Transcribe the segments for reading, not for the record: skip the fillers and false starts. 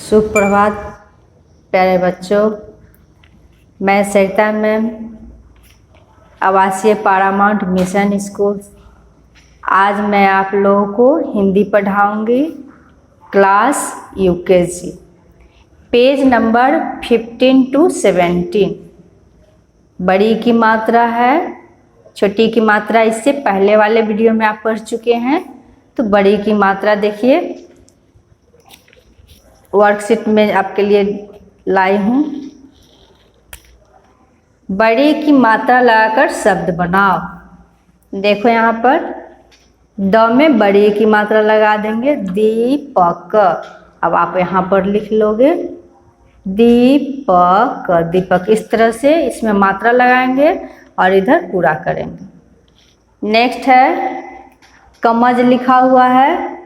सुप्रभात प्यारे बच्चों, मैं सरिता मैम, आवासीय पारामाउंट मिशन स्कूल। आज मैं आप लोगों को हिंदी पढ़ाऊंगी, class UKG, page number 15 to 17। बड़ी की मात्रा है, छोटी की मात्रा इससे पहले वाले वीडियो में आप पढ़ चुके हैं। तो बड़ी की मात्रा देखिए, वर्कशीट में आपके लिए लाई हूँ। बड़ी की मात्रा लगाकर शब्द बनाओ। देखो यहाँ पर द में बड़ी की मात्रा लगा देंगे, दीपक। अब आप यहाँ पर लिख लोगे दीपक, दीपक। इस तरह से इसमें मात्रा लगाएंगे और इधर पूरा करेंगे। नेक्स्ट है कमज लिखा हुआ है,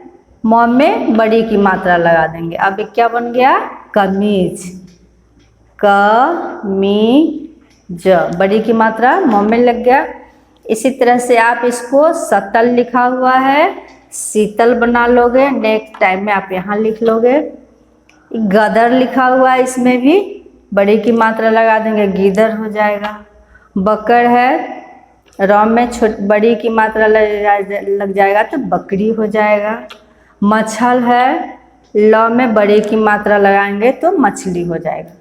म में बड़ी की मात्रा लगा देंगे। अब ये क्या बन गया? कमीज, कमीज, बड़ी की मात्रा म में लग गया। इसी तरह से आप इसको सतल लिखा हुआ है, शीतल बना लोगे। नेक्स्ट टाइम में आप यहाँ लिख लोगे। गदर लिखा हुआ है, इसमें भी बड़ी की मात्रा लगा देंगे, गीदर हो जाएगा। बकर है, र में बड़ी की मात्रा लग जाएगा तो बकरी हो जाएगा। मछल है, ल में बड़ी की मात्रा लगाएंगे तो मछली हो जाएगा।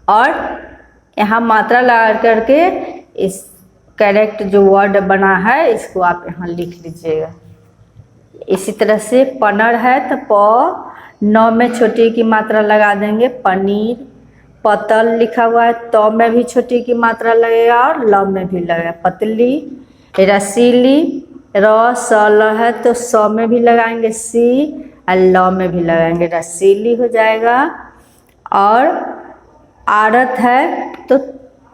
और यहाँ मात्रा लगा करके इस करेक्ट जो वर्ड बना है इसको आप यहाँ लिख लीजिएगा। इसी तरह से पनर है तो प, न में छोटी की मात्रा लगा देंगे, पनीर। पतल लिखा हुआ है, त में भी छोटी की मात्रा लगेगा और ल में भी लगेगा, पतली। रसीली, र स ल है तो स में भी लगाएंगे सी, और ल में भी लगाएंगे, रसीली हो जाएगा। और आरत है तो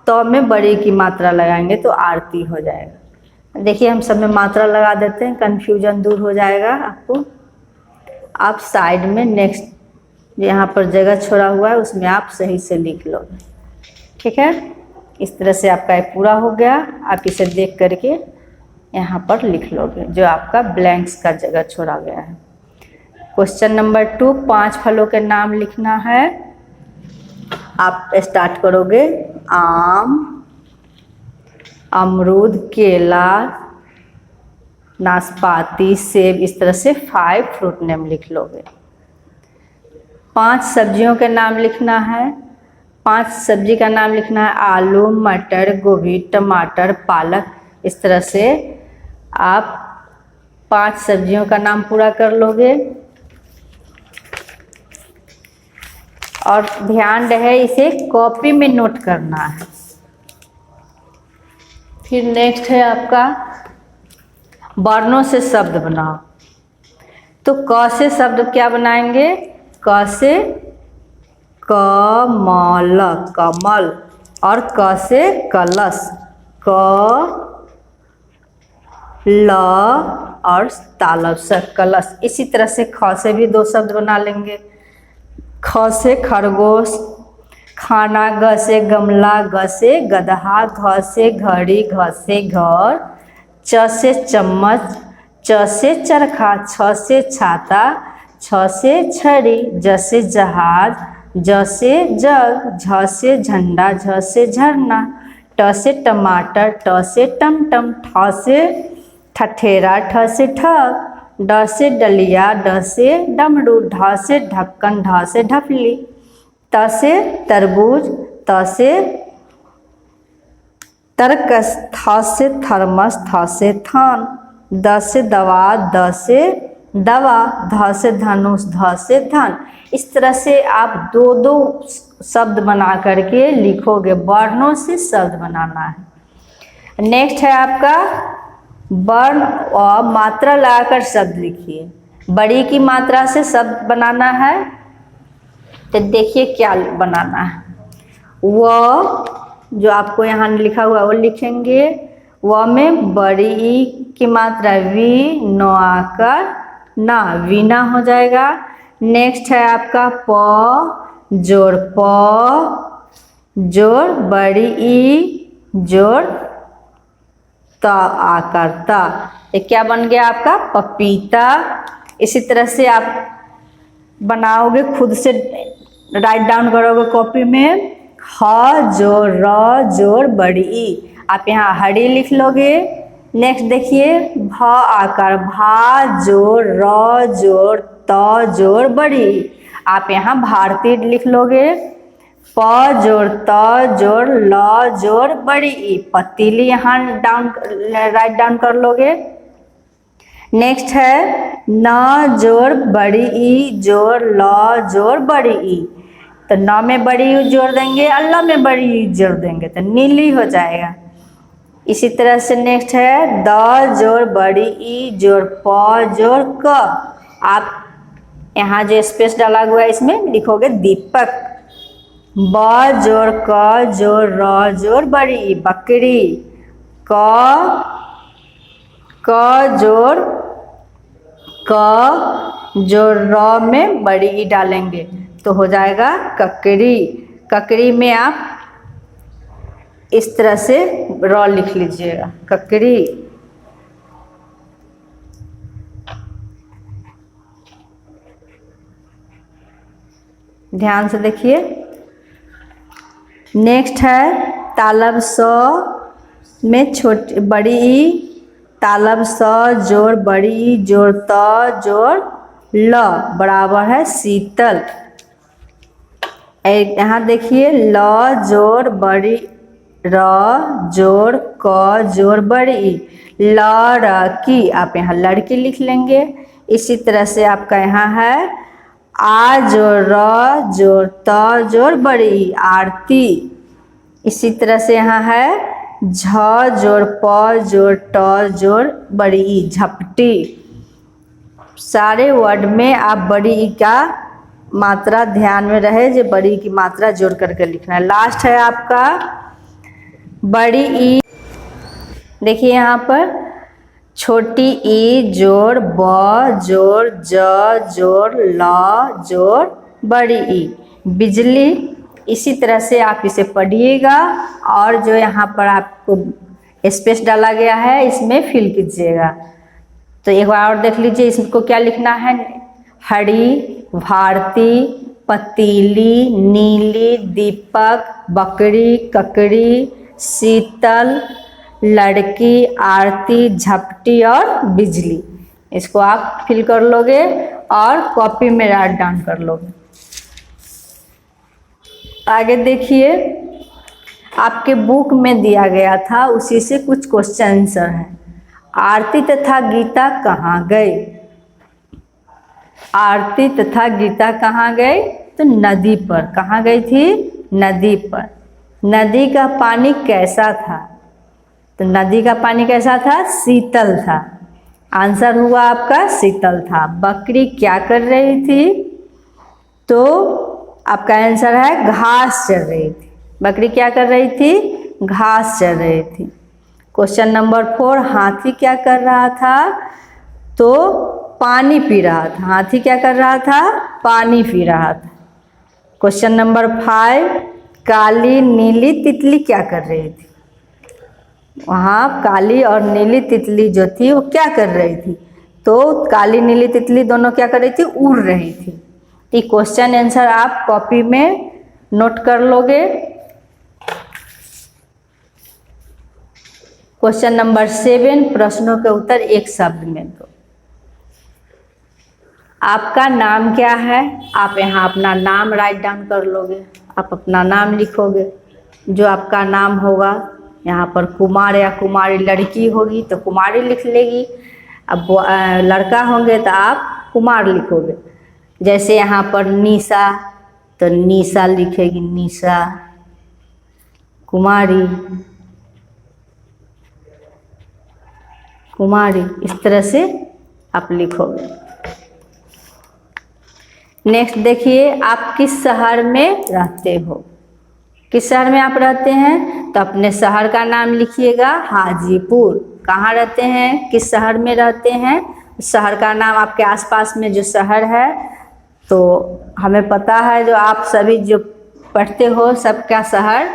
त में बड़ी की मात्रा लगाएंगे तो आरती हो जाएगा। देखिए हम सब में मात्रा लगा देते हैं, कन्फ्यूजन दूर हो जाएगा आपको। आप साइड में नेक्स्ट यहाँ पर जगह छोड़ा हुआ है उसमें आप सही से लिख लो, ठीक है। इस तरह से आपका ये पूरा हो गया। आप इसे देख करके यहाँ पर लिख लोगे जो आपका ब्लैंक्स का जगह छोड़ा गया है। क्वेश्चन नंबर 2, 5 फलों के नाम लिखना है। आप स्टार्ट करोगे आम, अमरूद, केला, नाशपाती, सेब। इस तरह से 5 फ्रूट नेम लिख लोगे। 5 सब्जियों के नाम लिखना है। 5 सब्जी का नाम लिखना है, आलू, मटर, गोभी, टमाटर, पालक। इस तरह से आप 5 सब्जियों का नाम पूरा कर लोगे। और ध्यान रहे इसे कॉपी में नोट करना है। फिर नेक्स्ट है आपका वर्णों से शब्द बनाओ। तो क से शब्द क्या बनाएंगे? क से कमल, कमल। और क से कलश, क ल और तालब से कलश। इसी तरह से ख से भी 2 शब्द बना लेंगे। ख से खरगोश, खाना, ग से गमला, ग से गदहा, घ से घड़ी, घ से घर, च से चम्मच, च से चरखा, छ से छाता, छ से छड़ी, ज से जहाज, ज से जग, झ से झंडा, झ से झरना, ट से टमाटर, ट से टमटम, ठ से ठठेरा, ठ से ठग, ड से डलिया, ड से डमरू, ढ से ढक्कन, ढ से ढपली, त से तरबूज, त से तरकस, थ से थर्मस, थ से थान, द से दवा, द से दवा, ध से धनुष, ध से धन। इस तरह से आप 2-2 शब्द बना करके लिखोगे। वर्णों से शब्द बनाना है। नेक्स्ट है आपका वर्ण और मात्रा लगाकर शब्द लिखिए। बड़ी की मात्रा से शब्द बनाना है तो देखिए क्या बनाना है। व जो आपको यहाँ लिखा हुआ वो लिखेंगे। व में बड़ी की मात्रा वी, नो आकर ना, वीना हो जाएगा। नेक्स्ट है आपका प जोड़ प जोड़ बड़ी ई जोड़ त आकर ता। ये क्या बन गया आपका? पपीता। इसी तरह से आप बनाओगे खुद से राइट डाउन करोगे कॉपी में। ह जोड़ र जोड़ बड़ी ई, आप यहाँ हड़ी लिख लोगे। नेक्स्ट देखिए भ आकार, भा जोड़ र जोड़ त जोड़ बड़ी ई, आप यहाँ भारती लिख लोगे। प जोड़ त जोड़ ल जोड़ बड़ी ई, पतीली यहाँ राइट डाउन कर लोगे। नेक्स्ट है न जोड़ बड़ी ई जोड़ ल जोड़ बड़ी ई, तो न में बड़ी ई जोड़ देंगे और ल में बड़ी ई जोड़ देंगे तो नीली हो जाएगा। इसी तरह से नेक्स्ट है द जोड़ बड़ी ई जोड़ प जोड़ क, आप यहाँ जो स्पेस डाला हुआ है इसमें लिखोगे दीपक। ब जोड़ क जोड़ र जोड़ बड़ी ई बकरी, क जोड़ क जोड़ र में बड़ी ई डालेंगे तो हो जाएगा ककड़ी। ककड़ी में आप इस तरह से र लिख लीजिएगा ककड़ी। ध्यान से देखिए। नेक्स्ट है तालब स में छोटी बड़ी ई, तालब स जोड़ बड़ी ई जोड़ त जोड़ ल बराबर है शीतल। यहाँ देखिए ल जोड़ बड़ी र जोड़ क जोड़ बड़ी ई, लड़की, आप यहाँ लड़की लिख लेंगे। इसी तरह से आपका यहाँ है आ जोड़ र जोड़ त जोड़ बड़ी ई आरती। इसी तरह से यहाँ है झ जोड़ प जोड़ ट जोड़ बड़ी ई झपटी। सारे वर्ड में आप बड़ी ई का मात्रा ध्यान में रहे, जो बड़ी की मात्रा जोड़ करके लिखना है। लास्ट है आपका बड़ी ई। देखिए यहाँ पर छोटी ई जोड़ ब जोड़ ज जोड़ ल जोड़ बड़ी ई बिजली। इसी तरह से आप इसे पढ़िएगा और जो यहाँ पर आपको स्पेस डाला गया है इसमें फिल कीजिएगा। तो एक बार और देख लीजिए इसको क्या लिखना है। हड़ी, भारती, पतीली, नीली, दीपक, बकरी, ककड़ी, शीतल, लड़की, आरती, झपटी और बिजली। इसको आप फिल कर लोगे और कॉपी में राइट डाउन कर लोगे। आगे देखिए आपके बुक में दिया गया था उसी से कुछ क्वेश्चन आंसर हैं। आरती तथा गीता कहाँ गए? आरती तथा गीता कहाँ गए? तो नदी पर। कहाँ गई थी? नदी पर। नदी का पानी कैसा था? तो नदी का पानी कैसा था? शीतल था। आंसर हुआ आपका शीतल था। बकरी क्या कर रही थी? तो आपका आंसर है घास चर रही थी। बकरी क्या कर रही थी? घास चर रही थी। क्वेश्चन नंबर 4, हाथी क्या कर रहा था? तो पानी पी रहा था। हाथी क्या कर रहा था? पानी पी रहा था। क्वेश्चन नंबर 5, काली नीली तितली क्या कर रही थी? वहाँ काली और नीली तितली जो थी वो क्या कर रही थी? तो काली नीली तितली दोनों क्या कर रही थी? उड़ रही थी। ये क्वेश्चन आंसर आप कॉपी में नोट कर लोगे। क्वेश्चन नंबर 7, प्रश्नों के उत्तर एक शब्द में दो। आपका नाम क्या है? आप यहाँ अपना नाम राइट डाउन कर लोगे। आप अपना नाम लिखोगे, जो आपका नाम होगा। यहाँ पर कुमार या कुमारी, लड़की होगी तो कुमारी लिख लेगी। अब लड़का होंगे तो आप कुमार लिखोगे। जैसे यहाँ पर निशा तो निशा लिखेगी, निशा। कुमारी, कुमारी, इस तरह से आप लिखोगे। नेक्स्ट देखिए, आप किस शहर में रहते हो? किस शहर में आप रहते हैं? तो अपने शहर का नाम लिखिएगा। हाजीपुर। कहाँ रहते हैं? किस शहर में रहते हैं? शहर का नाम आपके आसपास में जो शहर है, तो हमें पता है जो आप सभी जो पढ़ते हो सबका शहर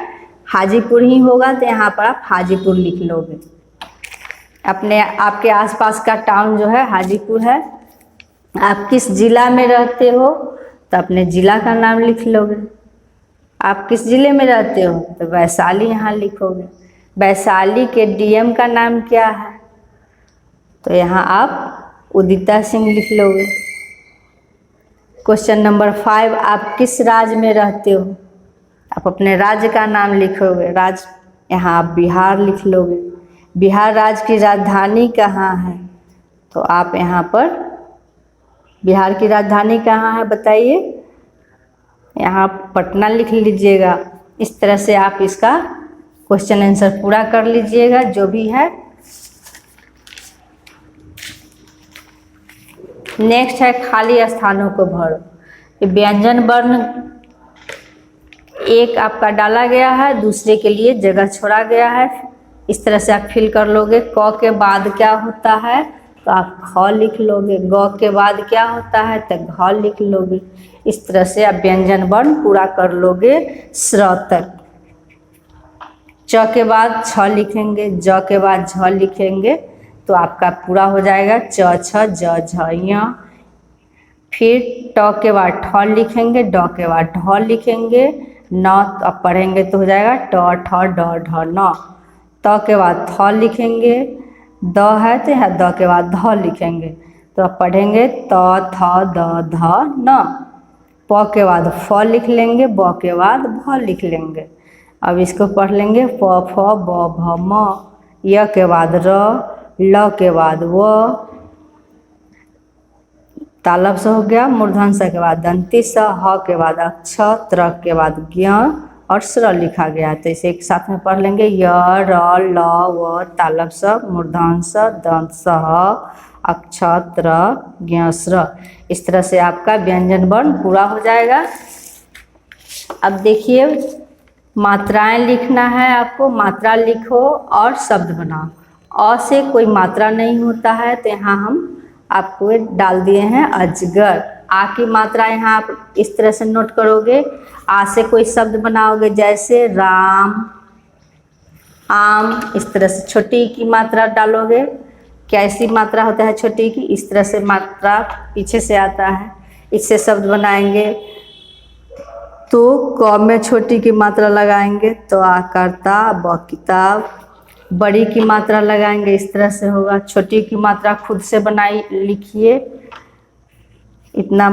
हाजीपुर ही होगा, तो यहाँ पर आप हाजीपुर लिख लोगे। अपने आपके आसपास का टाउन जो है हाजीपुर है। आप किस जिला में रहते हो? तो अपने ज़िला का नाम लिख लोगे। आप किस ज़िले में रहते हो, तो वैशाली यहाँ लिखोगे। वैशाली के डीएम का नाम क्या है, तो यहाँ आप उदिता सिंह लिख लोगे। क्वेश्चन नंबर 5, आप किस राज्य में रहते हो, आप अपने राज्य का नाम लिखोगे। राज्य, यहाँ आप बिहार लिख लोगे। बिहार राज्य की राजधानी कहाँ है, तो आप यहाँ पर बिहार की राजधानी कहाँ है बताइए, यहाँ पटना लिख लीजिएगा। इस तरह से आप इसका क्वेश्चन आंसर पूरा कर लीजिएगा जो भी है। नेक्स्ट है खाली स्थानों को भरो। ये व्यंजन वर्ण एक आपका डाला गया है, दूसरे के लिए जगह छोड़ा गया है। इस तरह से आप फिल कर लोगे। क के बाद क्या होता है, तो आप ख लिख लोगे। ग के बाद क्या होता है, तो घ लिख लोगे। इस तरह से आप व्यंजन वर्ण पूरा कर लोगे स्र तक। च के बाद छ लिखेंगे, ज के बाद झ लिखेंगे, तो आपका पूरा हो जाएगा च छ ज झ य। फिर ट के बाद ठ लिखेंगे, ड के बाद ढ लिखेंगे, न अब पढ़ेंगे तो हो जाएगा ट ठ ड ढ न। त के बाद थ लिखेंगे, द है तो यहाँ द के बाद ध लिखेंगे, तो अब पढ़ेंगे त थ द ध न। प के बाद फ लिख लेंगे, ब के बाद भ लिख लेंगे। अब इसको पढ़ लेंगे प फ ब भ म। य के बाद र, ल के बाद व, तालब से हो गया। मूर्धन स के बाद दंती स, ह के बाद अक्ष, त्र के बाद ज्ञ और स्र लिखा गया है। तो इसे एक साथ में पढ़ लेंगे य र ल व, तालब स, मूर्धन स, दंत स, ह, अक्ष, त्र, ज्ञ, स्र। इस तरह से आपका व्यंजन वर्ण पूरा हो जाएगा। अब देखिए मात्राएं लिखना है आपको। मात्रा लिखो और शब्द बनाओ। अ से कोई मात्रा नहीं होता है, तो यहाँ हम आपको डाल दिए हैं अजगर। आ की मात्रा यहाँ आप इस तरह से नोट करोगे। आ से कोई शब्द बनाओगे, जैसे राम, आम। इस तरह से छोटी की मात्रा डालोगे। कैसी मात्रा होता है छोटी की, इस तरह से मात्रा पीछे से आता है, इससे शब्द बनाएंगे। तो क में छोटी की मात्रा लगाएंगे तो आ करता, ब किताब। बड़ी की मात्रा लगाएंगे, इस तरह से होगा। छोटी की मात्रा खुद से बनाई लिखिए, इतना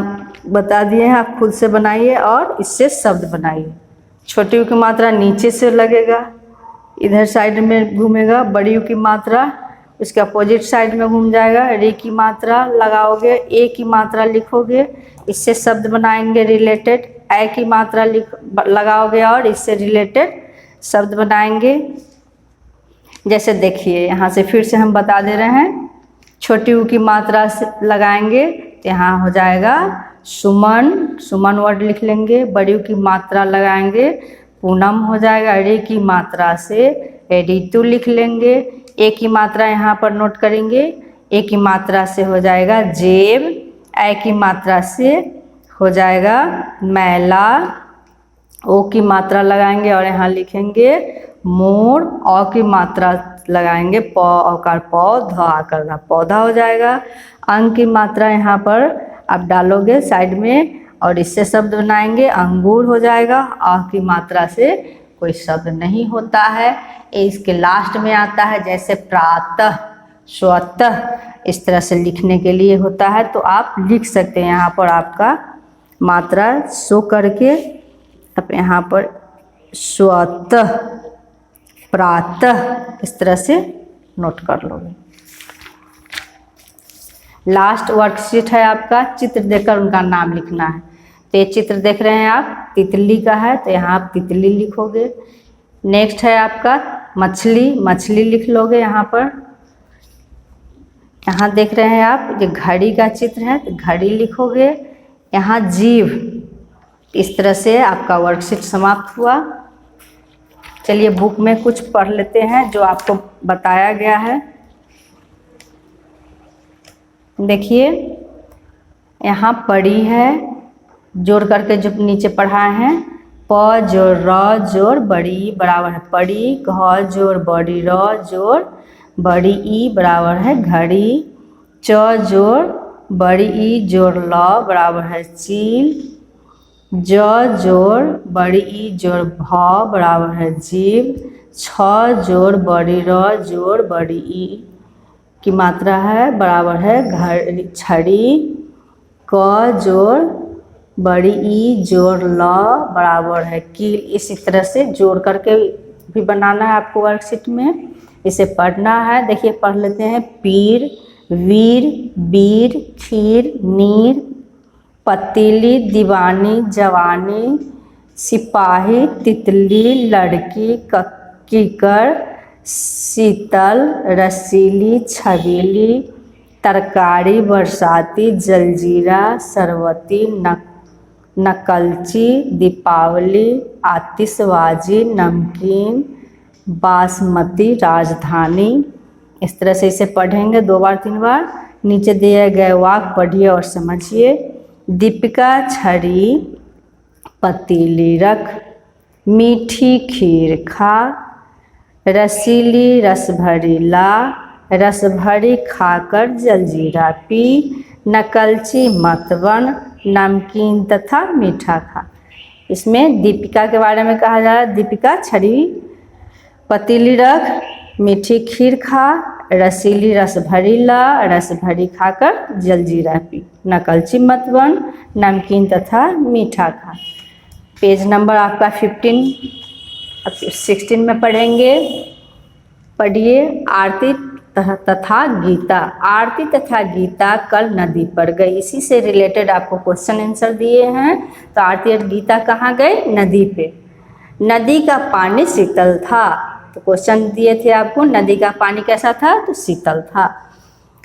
बता दिए हैं, आप खुद से बनाइए और इससे शब्द बनाइए। छोटी की मात्रा नीचे से लगेगा, इधर साइड में घूमेगा। बड़ी की मात्रा उसके अपोजिट साइड में घूम जाएगा। री की मात्रा लगाओगे, ए की मात्रा लिखोगे, इससे शब्द बनाएंगे रिलेटेड। ए की मात्रा लगाओगे और इससे रिलेटेड शब्द बनाएंगे। जैसे देखिए यहाँ से फिर से हम बता दे रहे हैं। छोटी ऊ की मात्रा से लगाएंगे तो यहाँ हो जाएगा सुमन, सुमन वर्ड लिख लेंगे। बड़ी ऊ की मात्रा लगाएंगे, पूनम हो जाएगा। रे की मात्रा से ऋतु लिख लेंगे। ए की मात्रा यहाँ पर नोट करेंगे, ए की मात्रा से हो जाएगा जेब। ए की मात्रा से हो जाएगा मैला। ओ की मात्रा लगाएंगे और यहाँ लिखेंगे मोर। औ की मात्रा लगाएंगे, प औकार पौ, ध आकर धा, पौधा हो जाएगा। अंग की मात्रा यहाँ पर आप डालोगे साइड में और इससे शब्द बनाएंगे, अंगूर हो जाएगा। आ की मात्रा से कोई शब्द नहीं होता है, इसके लास्ट में आता है। जैसे प्रातः, स्वतः, इस तरह से लिखने के लिए होता है, तो आप लिख सकते हैं। यहाँ पर आपका मात्रा शो करके अब यहाँ पर स्वतः, प्रातः, इस तरह से नोट कर लोगे। लास्ट वर्कशीट है आपका, चित्र देखकर उनका नाम लिखना है। तो ये चित्र देख रहे हैं आप, तितली का है, तो यहाँ आप तितली लिखोगे। नेक्स्ट है आपका मछली, मछली लिख लोगे यहाँ पर। यहाँ देख रहे हैं आप, ये घड़ी का चित्र है, तो घड़ी लिखोगे। यहाँ जीव। इस तरह से आपका वर्कशीट समाप्त हुआ। चलिए बुक में कुछ पढ़ लेते हैं जो आपको बताया गया है। देखिए यहाँ पड़ी है, जोड़ करके जो नीचे पढ़ाए हैं। प जोड़ र जोड़ बड़ी बराबर है पड़ी। घ जोड़ बड़ी र जोड़ बड़ी ई बराबर है घड़ी। च जोड़ बड़ी ई जोड़ ल बराबर है चील। ज जोड़ बड़ी ई जोड़ भ बराबर है जीव। छ जोड़ बड़ी र जोड़ बड़ी ई की मात्रा है बराबर है घड़ी छड़ी। क जोड़ बड़ी ई जोड़ ल बराबर है कील। इसी तरह से जोड़ करके भी बनाना है आपको वर्कशीट में, इसे पढ़ना है। देखिए पढ़ लेते हैं। पीर, वीर, बीर, खीर, नीर, पतीली, दीवानी, जवानी, सिपाही, तितली, लड़की, कीकर, शीतल, रसीली, छबीली, तरकारी, बरसाती, जलजीरा, सरवती, नकलची, दीपावली, आतिशबाजी, नमकीन, बासमती, राजधानी। इस तरह से इसे पढ़ेंगे 2 बार 3 बार। नीचे दिए गए वाक्य पढ़िए और समझिए। दीपिका छड़ी पतीली रख, मीठी खीर खा, रसीली रस भरी ला, रस भरी खाकर जलजीरा पी, नकलची मत बन, नमकीन तथा मीठा खा। इसमें दीपिका के बारे में कहा जा रहा है। दीपिका छड़ी पतीली रख, मीठी खीर खा, रसीली रस भरी ला, रस भरी खाकर जलजीरा पी, नकलची मत बन, नमकीन तथा मीठा खा। पेज नंबर आपका 15 अब 16 में पढ़ेंगे। पढ़िए। आरती तथा गीता। आरती तथा गीता कल नदी पर गई। इसी से रिलेटेड आपको क्वेश्चन आंसर दिए हैं। तो आरती और गीता कहाँ गए? नदी पे। नदी का पानी शीतल था। तो क्वेश्चन दिए थे आपको, नदी का पानी कैसा था? तो शीतल था।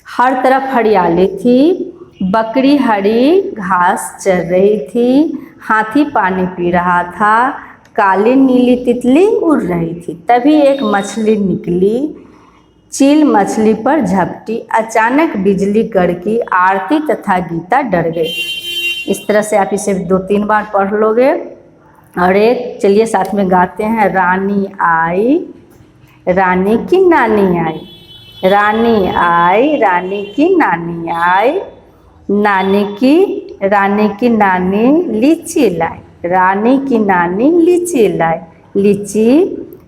हर तरफ हरियाली थी। बकरी हरी घास चर रही थी। हाथी पानी पी रहा था। काली नीली तितली उड़ रही थी। तभी एक मछली निकली, चील मछली पर झपटी। अचानक बिजली कड़की। आरती तथा गीता डर गई। इस तरह से आप इसे 2-3 बार पढ़ लोगे। और एक चलिए साथ में गाते हैं। रानी आई, रानी की नानी आई, रानी आई, रानी की नानी आई, रानी की नानी लीची लाई, रानी की नानी लीची लाई, लीची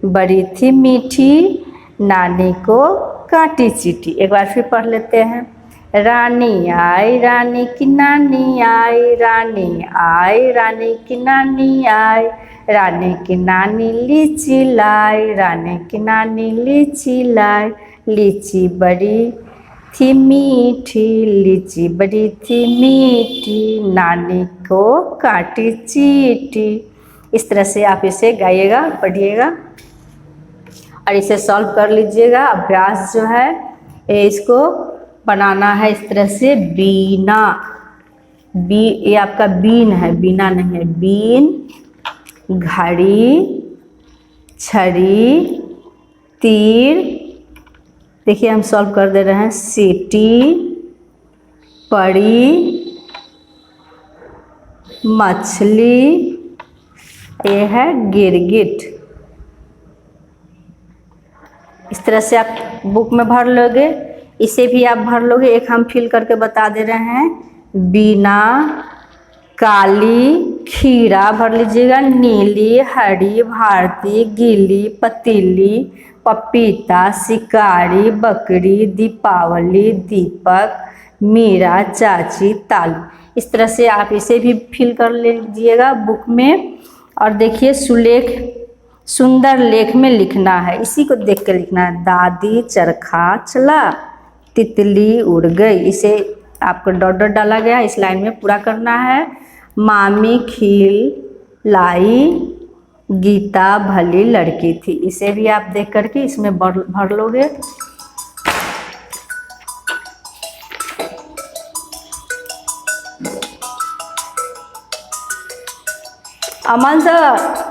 बड़ी थी मीठी, नानी को काटी चीटी। एक बार फिर पढ़ लेते हैं। रानी आई, रानी की नानी आई, रानी आई, रानी की नानी आई, रानी की नानी लीची लाई, रानी की नानी लीची लाई, लीची बड़ी थी मीठी, लीची बड़ी थी मीठी, नानी को काटी चीटी। इस तरह से आप इसे गाइएगा, पढ़िएगा और इसे सॉल्व कर लीजिएगा। अभ्यास जो है इसको बनाना है इस तरह से। बीना, ये आपका बीन है, बीना नहीं है। बीन, घड़ी, छड़ी, तीर, देखिए हम सॉल्व कर दे रहे हैं। सीटी, पड़ी, मछली, ये है गिरगिट। इस तरह से आप बुक में भर लोगे। इसे भी आप भर लोगे। एक हम फिल करके बता दे रहे हैं। बीना, काली, खीरा भर लीजिएगा। नीली, हरी, भारती, गीली, पतीली, पपीता, शिकारी, बकरी, दीपावली, दीपक, मीरा, चाची, तालू। इस तरह से आप इसे भी फिल कर लीजिएगा बुक में। और देखिए सुलेख, सुंदर लेख में लिखना है, इसी को देख के लिखना है। दादी चरखा चला, तितली उड़ गई। इसे आपको डॉट डॉट डाला गया, इस लाइन में पूरा करना है। मामी खील लाई, गीता भली लड़की थी। इसे भी आप देख करके इसमें भर लोगे। अमन सर,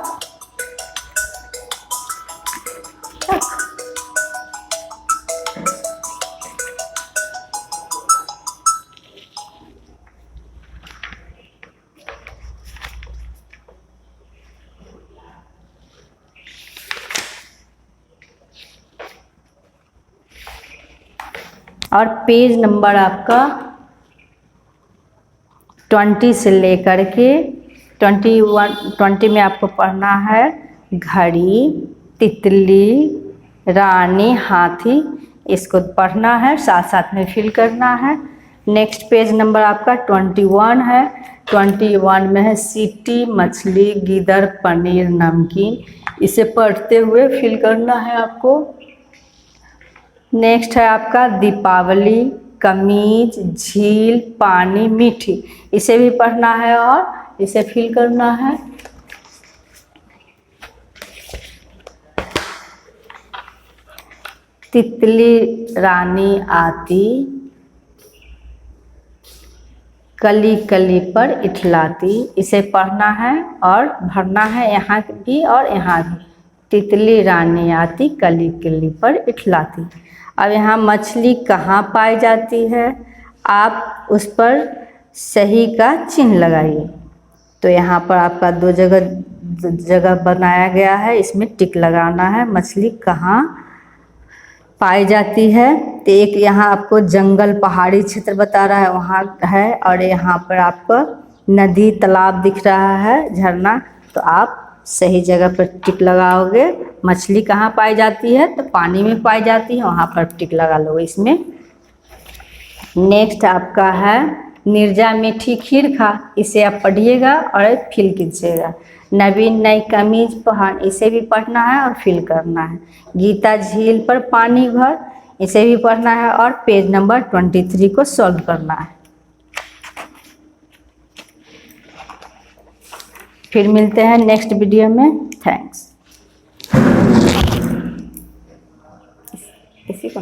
और पेज नंबर आपका 20 से लेकर के 20 में आपको पढ़ना है घड़ी, तितली, रानी, हाथी, इसको पढ़ना है, साथ साथ में फिल करना है। नेक्स्ट पेज नंबर आपका 21 है। 21 में है सीटी, मछली, गीदड़, पनीर, नमकीन, इसे पढ़ते हुए फिल करना है आपको। नेक्स्ट है आपका दीपावली, कमीज, झील, पानी, मीठी, इसे भी पढ़ना है और इसे फिल करना है। तितली रानी आती, कली कली पर इठलाती, इसे पढ़ना है और भरना है यहाँ भी और यहाँ भी। तितली रानी आती, कली कली पर इठलाती। अब यहाँ मछली कहाँ पाई जाती है, आप उस पर सही का चिन्ह लगाइए। तो यहाँ पर आपका दो जगह बनाया गया है, इसमें टिक लगाना है। मछली कहाँ पाई जाती है, तो एक यहाँ आपको जंगल पहाड़ी क्षेत्र बता रहा है, वहाँ है, और यहाँ पर आपको नदी तालाब दिख रहा है, झरना, तो आप सही जगह पर टिक लगाओगे। मछली कहाँ पाई जाती है, तो पानी में पाई जाती है, वहाँ पर टिक लगा लोगे इसमें। नेक्स्ट आपका है निर्जा मीठी खीर खा, इसे आप पढ़िएगा और फिल कीजिएगा। नवीन नई कमीज पहन, इसे भी पढ़ना है और फिल करना है। गीता झील पर पानी भर, इसे भी पढ़ना है और पेज नंबर 23 को सॉल्व करना है। फिर मिलते हैं नेक्स्ट वीडियो में। थैंक्स। इसी को